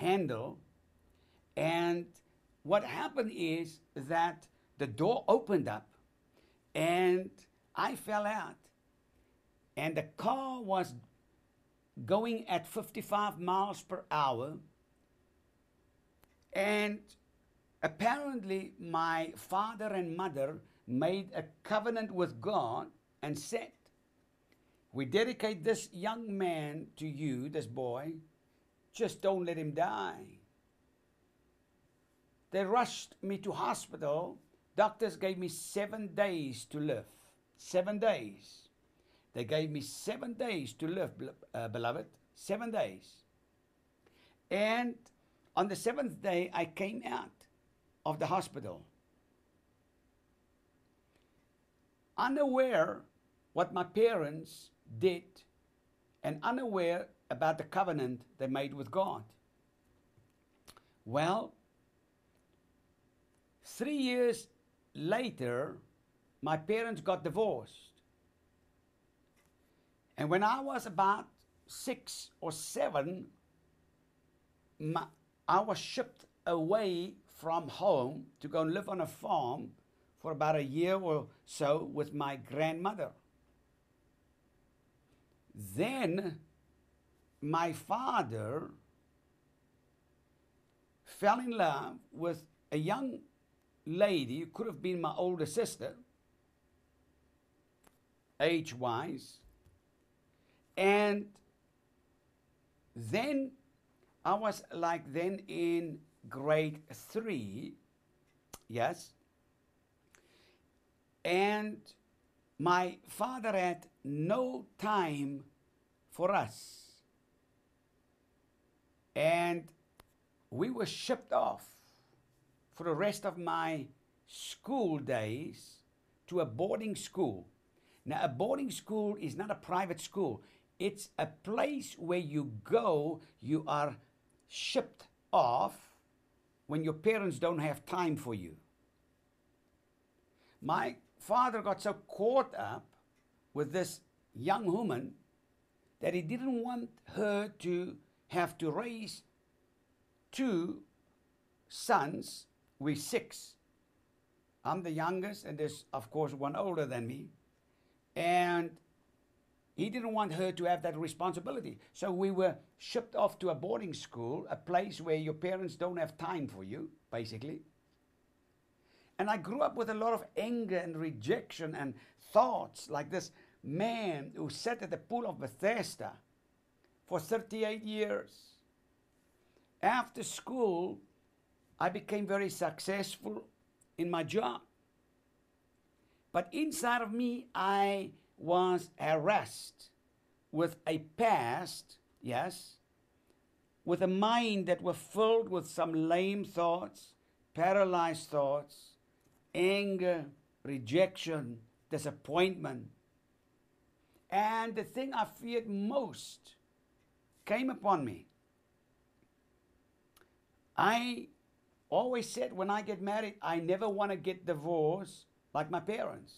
handle. And what happened is that the door opened up and I fell out. And the car was going at 55 miles per hour. And apparently my father and mother made a covenant with God and said, we dedicate this young man to you, this boy, just don't let him die. They rushed me to hospital. Doctors gave me 7 days to live. 7 days. They gave me 7 days to live, beloved. 7 days. And on the 7th day, I came out of the hospital. Unaware what my parents did and unaware about the covenant they made with God. Well, 3 years later, my parents got divorced. And when I was about 6 or 7, I was shipped away from home to go and live on a farm for about a year or so with my grandmother. Then my father fell in love with a young lady who could have been my older sister, age-wise. And then I was like then in grade 3, yes. And my father had no time for us. And we were shipped off for the rest of my school days to a boarding school. Now, a boarding school is not a private school. It's a place where you go, you are shipped off when your parents don't have time for you. My father got so caught up with this young woman that he didn't want her to have to raise 2 sons. We're 6. I'm the youngest, and there's, of course, one older than me. And he didn't want her to have that responsibility. So we were shipped off to a boarding school, a place where your parents don't have time for you, basically. And I grew up with a lot of anger and rejection and thoughts like this man who sat at the pool of Bethesda for 38 years. After school, I became very successful in my job. But inside of me, I was harassed with a past, yes, with a mind that was filled with some lame thoughts, paralyzed thoughts, anger, rejection, disappointment. And the thing I feared most came upon me. I always said when I get married, I never want to get divorced like my parents.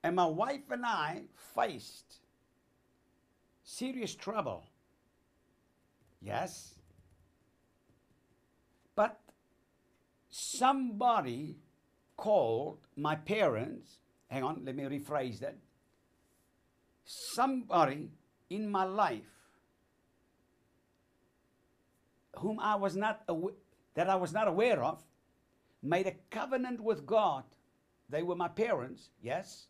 And my wife and I faced serious trouble. Yes. But somebody called my parents, hang on, let me rephrase that. Somebody in my life whom I was not aware of, made a covenant with God. They were my parents, yes,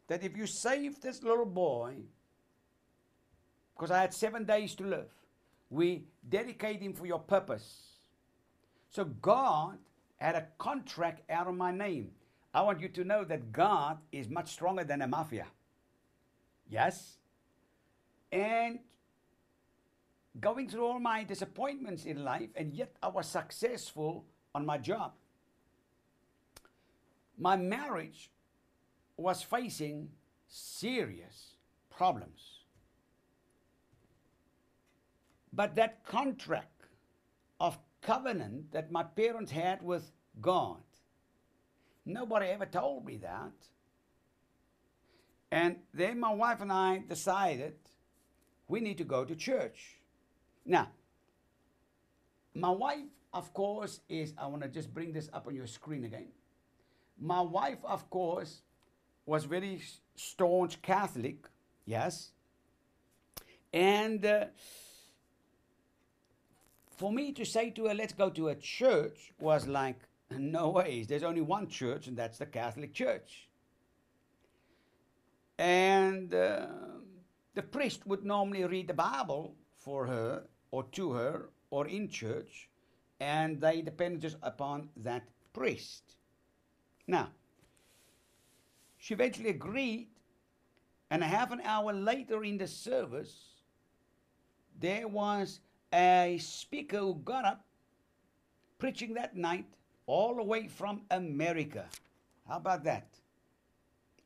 that if you save this little boy, because I had 7 days to live, we dedicate him for your purpose. So God had a contract out of my name. I want you to know that God is much stronger than a mafia. Yes? And going through all my disappointments in life, and yet I was successful on my job. My marriage was facing serious problems. But that contract of covenant that my parents had with God, nobody ever told me that. And then my wife and I decided we need to go to church. Now, My wife, of course, I want to just bring this up on your screen again. My wife, of course, was very staunch Catholic, yes. And for me to say to her, let's go to a church, was like, no ways. There's only one church, and that's the Catholic Church. And the priest would normally read the Bible for her, or to her, or in church, and they depended just upon that priest. Now, she eventually agreed, and a half an hour later in the service, there was a speaker who got up preaching that night all the way from America. How about that?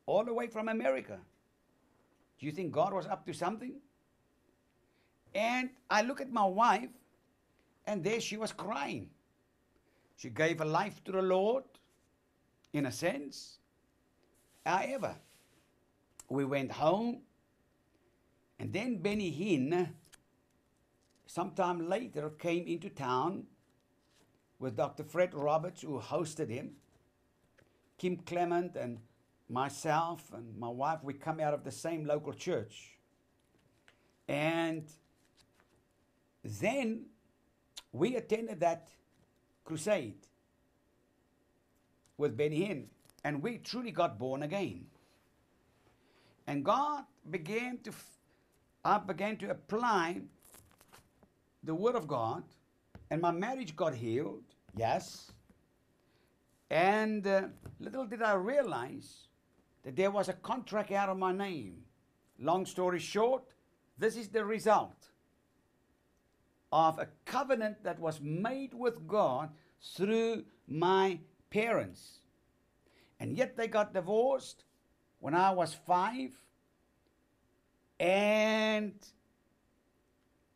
All the way from America. Do you think God was up to something? And I look at my wife, and there she was crying. She gave her life to the Lord, in a sense. However, we went home, and then Benny Hinn, sometime later, came into town with Dr. Fred Roberts, who hosted him. Kim Clement and myself and my wife, we come out of the same local church. And then we attended that crusade with Benny Hinn, and we truly got born again. And God began to, I began to apply the Word of God, and my marriage got healed, yes. And little did I realize that there was a contract out of my name. Long story short, this is the result of a covenant that was made with God through my parents. And yet they got divorced when I was 5, and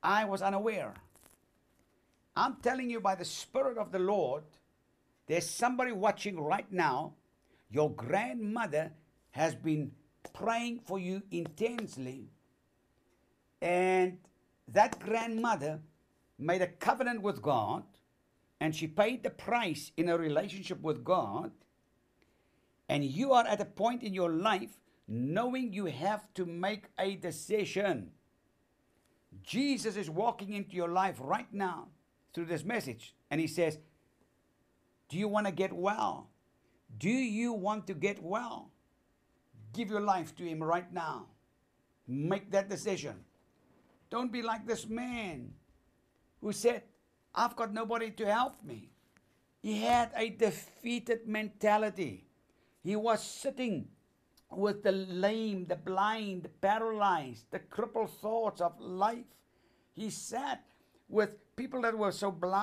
I was unaware. I'm telling you by the Spirit of the Lord, there's somebody watching right now. Your grandmother has been praying for you intensely, and that grandmother made a covenant with God, and she paid the price in a relationship with God. And you are at a point in your life knowing you have to make a decision. Jesus is walking into your life right now through this message, and he says, do you want to get well? Do you want to get well? Give your life to him right now. Make that decision. Don't be like this man who said, I've got nobody to help me. He had a defeated mentality. He was sitting with the lame, the blind, the paralyzed, the crippled thoughts of life. He sat with people that were so blind.